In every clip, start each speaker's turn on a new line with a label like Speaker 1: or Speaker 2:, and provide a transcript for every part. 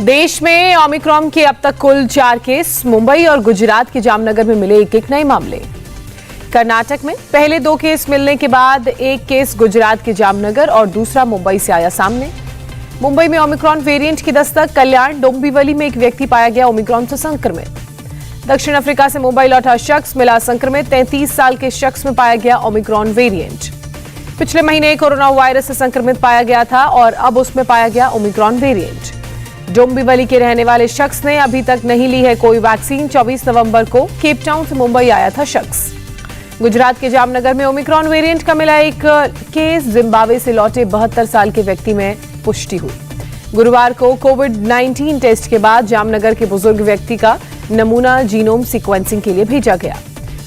Speaker 1: देश में ओमिक्रॉन के अब तक कुल 4 केस, मुंबई और गुजरात के जामनगर में मिले एक नए मामले। कर्नाटक में पहले 2 केस मिलने के बाद एक केस गुजरात के जामनगर और दूसरा मुंबई से आया सामने। मुंबई में ओमिक्रॉन वेरिएंट की दस्तक, कल्याण डोंबिवली में एक व्यक्ति पाया गया ओमिक्रॉन से संक्रमित। दक्षिण अफ्रीका से मुंबई लौटा शख्स मिला संक्रमित, 33 साल के शख्स में पाया गया ओमिक्रॉन वेरिएंट। पिछले महीने कोरोना वायरस से संक्रमित पाया गया था और अब उसमें पाया गया ओमिक्रॉन वेरिएंट। डोंबिवली के रहने वाले शख्स ने अभी तक नहीं ली है कोई वैक्सीन। 24 नवंबर को केप टाउन से मुंबई आया था शख्स। गुजरात के जामनगर में ओमिक्रॉन वेरिएंट का मिला एक केस, जिम्बाब्वे से लौटे 72 साल के व्यक्ति में पुष्टि हुई। गुरुवार को कोविड-19 टेस्ट के बाद जामनगर के बुजुर्ग व्यक्ति का नमूना जीनोम सीक्वेंसिंग के लिए भेजा गया।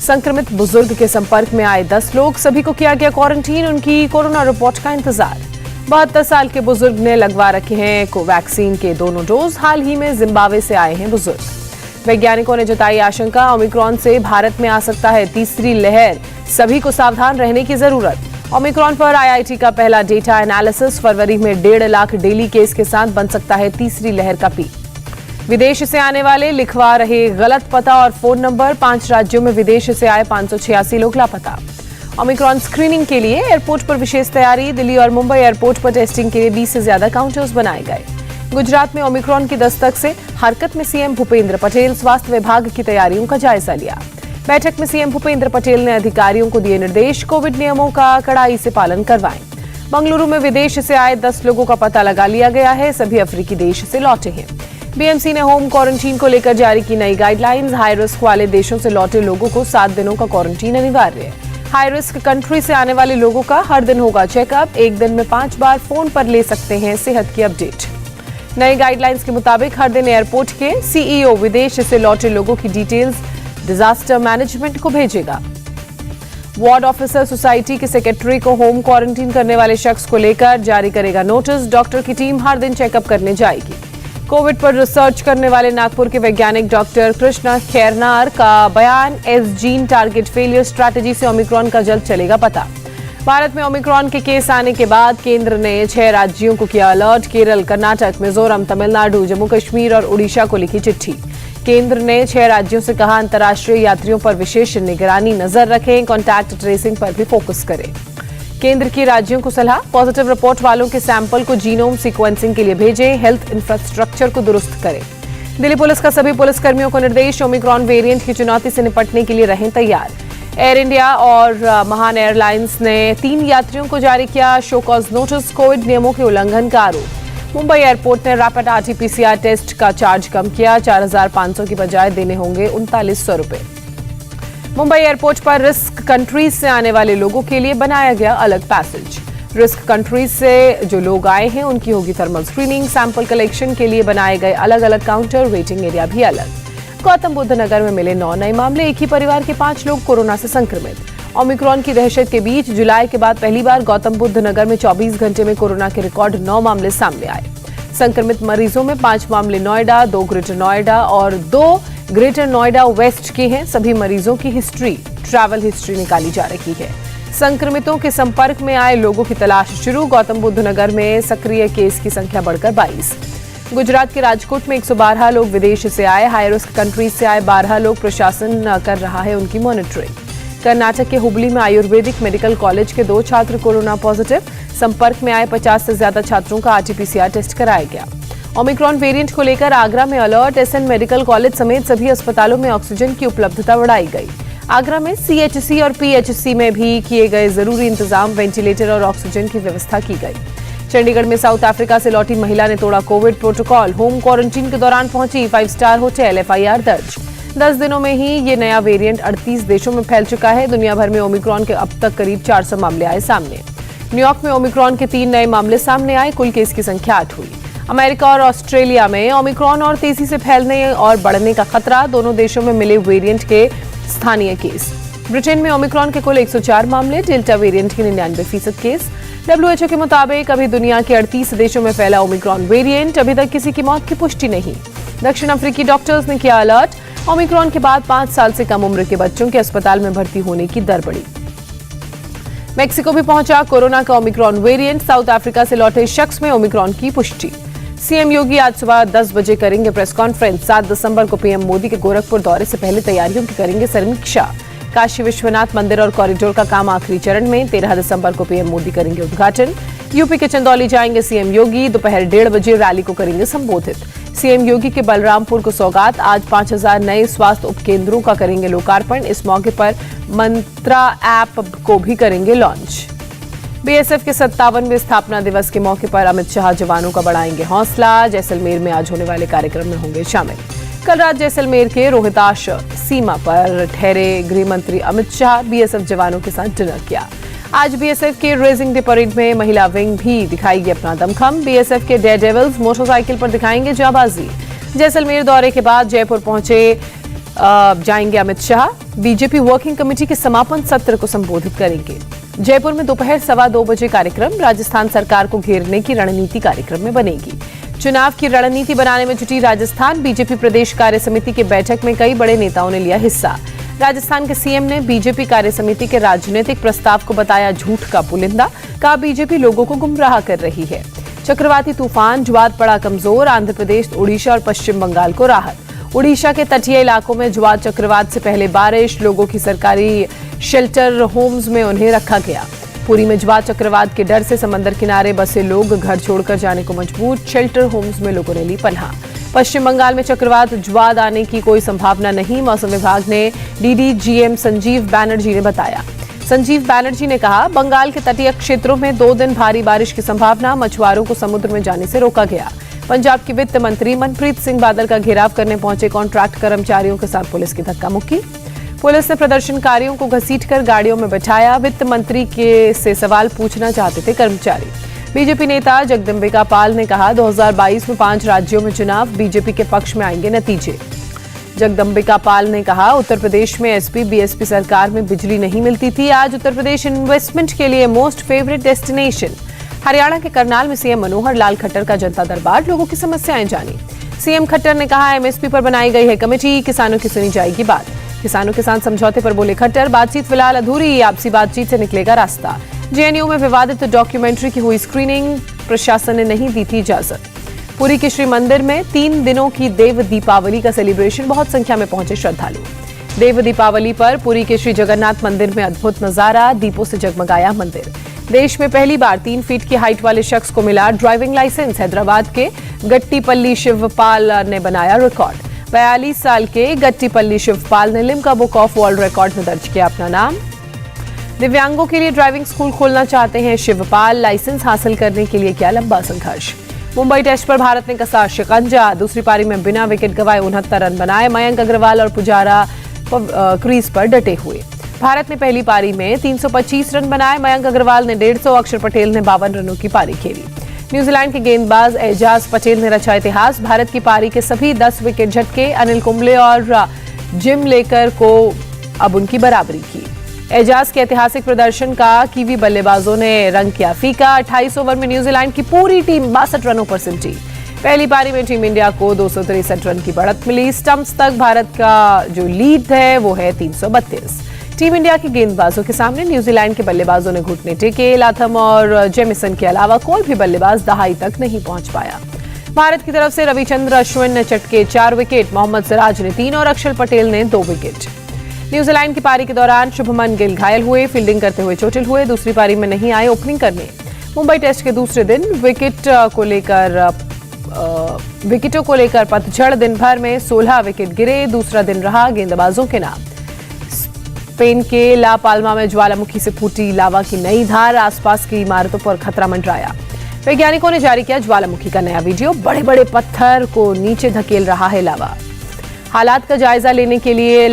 Speaker 1: संक्रमित बुजुर्ग के संपर्क में आए 10 लोग, सभी को किया गया क्वारंटीन। उनकी कोरोना रिपोर्ट का इंतजार। 72 साल के बुजुर्ग ने लगवा रखे हैं कोवैक्सीन के दोनों डोज। हाल ही में जिम्बाब्वे से आए हैं बुजुर्ग। वैज्ञानिकों ने जताई आशंका, ओमिक्रॉन से भारत में आ सकता है तीसरी लहर, सभी को सावधान रहने की जरूरत। ओमिक्रॉन पर आईआईटी का पहला डेटा एनालिसिस, फरवरी में 1.5 लाख डेली केस के साथ बन सकता है तीसरी लहर का पीक। विदेश से आने वाले लिखवा रहे गलत पता और फोन नंबर, 5 राज्यों में विदेश से आए 586 लोग लापता। ओमिक्रॉन स्क्रीनिंग के लिए एयरपोर्ट पर विशेष तैयारी, दिल्ली और मुंबई एयरपोर्ट पर टेस्टिंग के लिए 20 से ज्यादा काउंटर्स बनाए गए। गुजरात में ओमिक्रॉन की दस्तक से हरकत में सीएम भूपेंद्र पटेल, स्वास्थ्य विभाग की तैयारियों का जायजा लिया। बैठक में सीएम भूपेंद्र पटेल ने अधिकारियों को दिए निर्देश, कोविड नियमों का कड़ाई से पालन करवाएं। बंगलुरु में विदेश से आए 10 लोगों का पता लगा लिया गया है, सभी अफ्रीकी देश से लौटे हैं। बीएमसी ने होम क्वारंटीन को लेकर जारी की नई गाइडलाइंस। हाई रिस्क वाले देशों से लौटे लोगों को 7 दिनों का क्वारंटीन अनिवार्य है। हाई रिस्क कंट्री से आने वाले लोगों का हर दिन होगा चेकअप। एक दिन में 5 बार फोन पर ले सकते हैं सेहत की अपडेट। नई गाइडलाइंस के मुताबिक हर दिन एयरपोर्ट के सीईओ विदेश से लौटे लोगों की डिटेल्स डिजास्टर मैनेजमेंट को भेजेगा। वार्ड ऑफिसर सोसाइटी के सेक्रेटरी को होम क्वारंटीन करने वाले शख्स को लेकर जारी करेगा नोटिस। डॉक्टर की टीम हर दिन चेकअप करने जाएगी। कोविड पर रिसर्च करने वाले नागपुर के वैज्ञानिक डॉक्टर कृष्णा खैरनार का बयान, S gene target failure strategy से ओमिक्रॉन का जल्द चलेगा पता। भारत में ओमिक्रॉन के केस आने के बाद केंद्र ने 6 राज्यों को किया अलर्ट। केरल, कर्नाटक, मिजोरम, तमिलनाडु, जम्मू कश्मीर और उड़ीसा को लिखी चिट्ठी। केंद्र ने 6 राज्यों से कहा, अंतर्राष्ट्रीय यात्रियों पर विशेष निगरानी नजर रखें, कॉन्टैक्ट ट्रेसिंग पर भी फोकस करें। केंद्र की राज्यों को सलाह, पॉजिटिव रिपोर्ट वालों के सैंपल को जीनोम सीक्वेंसिंग के लिए भेजें, हेल्थ इंफ्रास्ट्रक्चर को दुरुस्त करें। दिल्ली पुलिस का सभी पुलिसकर्मियों को निर्देश, ओमिक्रॉन वेरिएंट की चुनौती से निपटने के लिए रहें तैयार। एयर इंडिया और महान एयरलाइंस ने 3 यात्रियों को जारी किया शो कॉज नोटिस, कोविड नियमों के उल्लंघन का आरोप। मुंबई एयरपोर्ट ने रैपिड आरटी-पीसीआर टेस्ट का चार्ज कम किया, 4500 की बजाय देने होंगे 3900 रुपए। मुंबई एयरपोर्ट पर रिस्क कंट्रीज से आने वाले लोगों के लिए बनाया गया अलग पैसेज। रिस्क कंट्रीज से जो लोग आए हैं उनकी होगी थर्मल स्क्रीनिंग। सैंपल कलेक्शन के लिए बनाए गए अलग अलग काउंटर, वेटिंग एरिया भी अलग। गौतम बुद्ध नगर में मिले 9 नए मामले, एक ही परिवार के 5 लोग कोरोना से संक्रमित। ओमिक्रॉन की दहशत के बीच जुलाई के बाद पहली बार गौतम बुद्ध नगर में 24 घंटे में कोरोना के रिकॉर्ड 9 मामले सामने आए। संक्रमित मरीजों में 5 मामले नोएडा, 2 ग्रेटर नोएडा और 2 ग्रेटर नोएडा वेस्ट के हैं। सभी मरीजों की ट्रैवल हिस्ट्री निकाली जा रही है। संक्रमितों के संपर्क में आए लोगों की तलाश शुरू। गौतम बुद्ध नगर में सक्रिय केस की संख्या बढ़कर 22। गुजरात के राजकोट में 112 लोग विदेश से आए। हाई रिस्क कंट्रीज से आए 12 लोग, प्रशासन कर रहा है उनकी मॉनिटरिंग। कर्नाटक के हुबली में आयुर्वेदिक मेडिकल कॉलेज के 2 छात्र कोरोना पॉजिटिव। संपर्क में आए 50 से ज्यादा छात्रों का आरटी-पीसीआर टेस्ट कराया गया। ओमिक्रॉन वेरिएंट को लेकर आगरा में अलर्ट, एसएन मेडिकल कॉलेज समेत सभी अस्पतालों में ऑक्सीजन की उपलब्धता बढ़ाई गई। आगरा में सीएचसी और पीएचसी में भी किए गए जरूरी इंतजाम, वेंटिलेटर और ऑक्सीजन की व्यवस्था की गई। चंडीगढ़ में साउथ अफ्रीका से लौटी महिला ने तोड़ा कोविड प्रोटोकॉल, होम क्वारंटीन के दौरान पहुंची 5 स्टार होटल, एफआईआर दर्ज। 10 दिनों में ही ये नया वेरिएंट 38 देशों में फैल चुका है। दुनिया भर में ओमिक्रॉन के अब तक करीब 400 मामले आए सामने। न्यूयॉर्क में ओमिक्रॉन के 3 नए मामले सामने आए, कुल केस की संख्या 8 हुई। अमेरिका और ऑस्ट्रेलिया में ओमिक्रॉन और तेजी से फैलने और बढ़ने का खतरा, दोनों देशों में मिले वेरिएंट के स्थानीय केस। ब्रिटेन में ओमिक्रॉन के कुल 104 मामले, डेल्टा वेरिएंट के 99% केस। डब्ल्यूएचओ के मुताबिक अभी दुनिया के 38 देशों में फैला ओमिक्रॉन वेरिएंट, अभी तक किसी की मौत की पुष्टि नहीं। दक्षिण अफ्रीकी डॉक्टर्स ने किया अलर्ट, ओमिक्रॉन के बाद 5 साल से कम उम्र के बच्चों के अस्पताल में भर्ती होने की दर बढ़ी। मेक्सिको भी पहुंचा कोरोना का ओमिक्रॉन वेरिएंट, साउथ अफ्रीका से लौटे शख्स में ओमिक्रॉन की पुष्टि। सीएम योगी आज सुबह 10 बजे करेंगे प्रेस कॉन्फ्रेंस। 7 दिसंबर को पीएम मोदी के गोरखपुर दौरे से पहले तैयारियों की करेंगे समीक्षा। काशी विश्वनाथ मंदिर और कॉरिडोर का काम आखिरी चरण में। 13 दिसंबर को पीएम मोदी करेंगे उद्घाटन। यूपी के चंदौली जाएंगे सीएम योगी। दोपहर 1:30 बजे रैली को करेंगे संबोधित। सीएम योगी के बलरामपुर को सौगात। आज 5000 नए स्वास्थ्य उपकेंद्रों का करेंगे लोकार्पण। इस मौके पर मंत्रा ऐप को भी करेंगे लॉन्च। बीएसएफ के 57वें स्थापना दिवस के मौके पर अमित शाह जवानों का बढ़ाएंगे हौसला। जैसलमेर में आज होने वाले कार्यक्रम में होंगे शामिल। कल रात जैसलमेर के रोहताश सीमा पर ठहरे गृह मंत्री अमित शाह बीएसएफ जवानों के साथ डिनर किया। आज बीएसएफ के रेजिंग डे परेड में महिला विंग भी दिखाएगी अपना दमखम। बीएसएफ के डेयर डेविल्स मोटरसाइकिल पर दिखाएंगे जाबाजी। जैसलमेर दौरे के बाद जयपुर पहुंचे जाएंगे Amit Shah. BJP working committee के समापन सत्र को संबोधित करेंगे। जयपुर में दोपहर 2:15 बजे कार्यक्रम। राजस्थान सरकार को घेरने की रणनीति कार्यक्रम में बनेगी। चुनाव की रणनीति बनाने में जुटी राजस्थान बीजेपी प्रदेश कार्य समिति की बैठक में कई बड़े नेताओं ने लिया हिस्सा। राजस्थान के सीएम ने बीजेपी कार्य समिति के राजनीतिक प्रस्ताव को बताया झूठ का पुलिंदा। कहा बीजेपी लोगों को गुमराह कर रही है। चक्रवाती तूफान ज्वाद पड़ा कमजोर। आंध्र प्रदेश, उड़ीसा और पश्चिम बंगाल को राहत। उड़ीसा के तटीय इलाकों में ज्वाद चक्रवात से पहले बारिश। लोगों की सरकारी शेल्टर होम्स में उन्हें रखा गया। पुरी में ज्वाद चक्रवात के डर से समंदर किनारे बसे लोग घर छोड़कर जाने को मजबूर। शेल्टर होम्स में लोगों ने ली पनाह। पश्चिम बंगाल में चक्रवात ज्वाद आने की कोई संभावना नहीं, मौसम विभाग ने डीडीजीएम संजीव बैनर्जी ने बताया। संजीव बैनर्जी ने कहा बंगाल के तटीय क्षेत्रों में 2 दिन भारी बारिश की संभावना। मछुआरों को समुद्र में जाने से रोका गया। पंजाब के वित्त मंत्री मनप्रीत सिंह बादल का घेराव करने पहुंचे कॉन्ट्रैक्ट कर्मचारियों के साथ पुलिस की धक्का मुक्की। पुलिस ने प्रदर्शनकारियों को घसीटकर गाड़ियों में बैठाया। वित्त मंत्री के से सवाल पूछना चाहते थे कर्मचारी। बीजेपी नेता जगदम्बिका पाल ने कहा 2022 में 5 राज्यों में चुनाव बीजेपी के पक्ष में आएंगे नतीजे। जगदम्बिका पाल ने कहा उत्तर प्रदेश में एसपी बीएसपी सरकार में बिजली नहीं मिलती थी। आज उत्तर प्रदेश इन्वेस्टमेंट के लिए मोस्ट फेवरेट डेस्टिनेशन। हरियाणा के करनाल में सीएम मनोहर लाल खट्टर का जनता दरबार। लोगों की समस्याएं जानी। सीएम खट्टर ने कहा एमएसपी पर बनाई गई है कमेटी। किसानों की सुनी जाएगी बात। किसानों के साथ समझौते पर बोले खट्टर। बातचीत फिलहाल अधूरी। आपसी बातचीत से निकलेगा रास्ता। जेएनयू में विवादित डॉक्यूमेंट्री की हुई स्क्रीनिंग। प्रशासन ने नहीं दी थी इजाजत। पुरी के श्री मंदिर में 3 दिनों की देव दीपावली का सेलिब्रेशन। बहुत संख्या में पहुंचे श्रद्धालु। देव दीपावली पर पुरी के श्री जगन्नाथ मंदिर में अद्भुत नजारा। दीपों से जगमगाया मंदिर। देश में पहली बार 3 फीट की हाइट वाले शख्स को मिला ड्राइविंग लाइसेंस। हैदराबाद के गट्टीपल्ली शिवपाल ने बनाया रिकॉर्ड। 42 साल के गट्टीपल्ली शिवपाल ने Limca book of world record में दर्ज किया अपना नाम। दिव्यांगों के लिए ड्राइविंग स्कूल खोलना चाहते हैं शिवपाल। लाइसेंस हासिल करने के लिए किया लंबा संघर्ष। मुंबई टेस्ट पर भारत ने कसा शिकंजा। दूसरी पारी में बिना विकेट गंवाए 69 रन बनाए। मयंक अग्रवाल और पुजारा क्रीज पर डटे हुए। भारत ने पहली पारी में 325 रन बनाए। मयंक अग्रवाल ने 150, अक्षर पटेल ने 52 रनों की पारी खेली। न्यूजीलैंड के गेंदबाज एजाज पटेल ने रचा इतिहास। भारत की पारी के सभी 10 विकेट झटके। अनिल कुंबले और जिम लेकर को अब उनकी बराबरी की। एजाज के ऐतिहासिक प्रदर्शन का कीवी बल्लेबाजों ने रंग किया फीका। 28 ओवर में न्यूजीलैंड की पूरी टीम 62 रनों पर सिमटी। पहली पारी में टीम इंडिया को 263 रन की बढ़त मिली। स्टंप्स तक भारत का जो लीड है वो है 332। टीम इंडिया के गेंदबाजों के सामने न्यूजीलैंड के बल्लेबाजों ने घुटने टेके। लाथम और जेमिसन के अलावा कोई भी बल्लेबाज दहाई तक नहीं पहुंच पाया। भारत की तरफ से रविचंद्र अश्विन ने चटके 4 विकेट। मोहम्मद सिराज ने 3 और अक्षर पटेल ने 2 विकेट। न्यूजीलैंड की पारी के दौरान शुभमन गिल घायल हुए। फील्डिंग करते हुए चोटिल हुए। दूसरी पारी में नहीं आए ओपनिंग करने। मुंबई टेस्ट के दूसरे दिन विकेटों को लेकर पतझड़। दिन भर में 16 विकेट गिरे। दूसरा दिन रहा गेंदबाजों के नाम। स्पेन के ला पाल्मा में ज्वालामुखी से फूटी लावा की नई धार। आसपास की इमारतों पर खतरा मंडराया। वैज्ञानिकों ने जारी किया ज्वालामुखी का नया वीडियो। बड़े बड़े पत्थर को नीचे धकेल रहा है लावा। हालात का जायजा लेने के लिए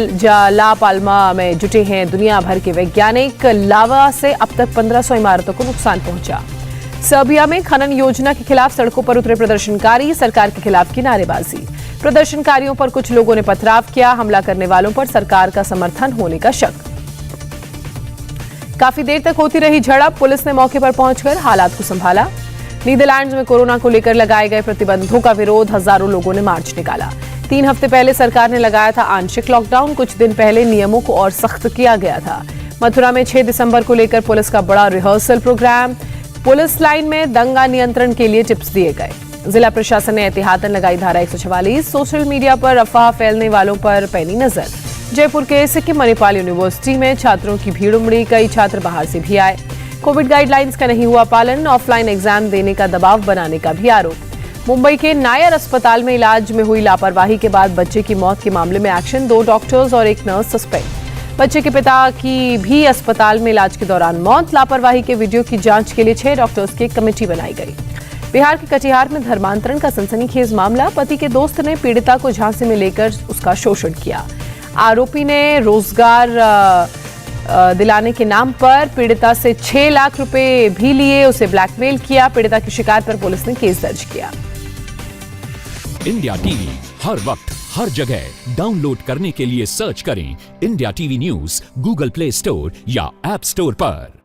Speaker 1: ला पाल्मा में जुटे हैं दुनिया भर के वैज्ञानिक। लावा से अब तक 1500 इमारतों को नुकसान पहुंचा। सर्बिया में खनन योजना के खिलाफ सड़कों पर उतरे प्रदर्शनकारी। सरकार के खिलाफ की नारेबाजी। प्रदर्शनकारियों पर कुछ लोगों ने पथराव किया। हमला करने वालों पर सरकार का समर्थन होने का शक। काफी देर तक होती रही झड़प। पुलिस ने मौके पर पहुंचकर हालात को संभाला। नीदरलैंड्स में कोरोना को लेकर लगाए गए प्रतिबंधों का विरोध। हजारों लोगों ने मार्च निकाला। 3 हफ्ते पहले सरकार ने लगाया था आंशिक लॉकडाउन। कुछ दिन पहले नियमों को और सख्त किया गया था। मथुरा में 6 दिसंबर को लेकर पुलिस का बड़ा रिहर्सल प्रोग्राम। पुलिस लाइन में दंगा नियंत्रण के लिए टिप्स दिए गए। जिला प्रशासन ने एहतियातन लगाई धारा 144। सोशल मीडिया पर अफवाह फैलने वालों पर पैनी नजर। जयपुर के सिक्किम मणिपाल यूनिवर्सिटी में छात्रों की भीड़ उमड़ी, कई छात्र बाहर से भी आए। कोविड गाइडलाइंस का नहीं हुआ पालन, ऑफलाइन एग्जाम देने का दबाव बनाने का भी आरोप। मुंबई के नायर अस्पताल में इलाज में हुई लापरवाही के बाद बच्चे की मौत के मामले में एक्शन, 2 डॉक्टर्स और 1 नर्स सस्पेंड। बच्चे के पिता की भी अस्पताल में इलाज के दौरान मौत। लापरवाही के वीडियो की जांच के लिए 6 डॉक्टर्स की एक कमेटी बनाई गई। बिहार के कटिहार में धर्मांतरण का सनसनीखेज मामला, पति के दोस्त ने पीड़िता को झांसे में लेकर उसका शोषण किया। आरोपी ने रोजगार दिलाने के नाम पर पीड़िता से 6 लाख रुपए भी लिए, उसे ब्लैकमेल किया। पीड़िता की शिकायत पर पुलिस ने केस दर्ज किया।
Speaker 2: इंडिया टीवी हर वक्त हर जगह डाउनलोड करने के लिए सर्च करें India TV news Google play store या ऐप स्टोर पर।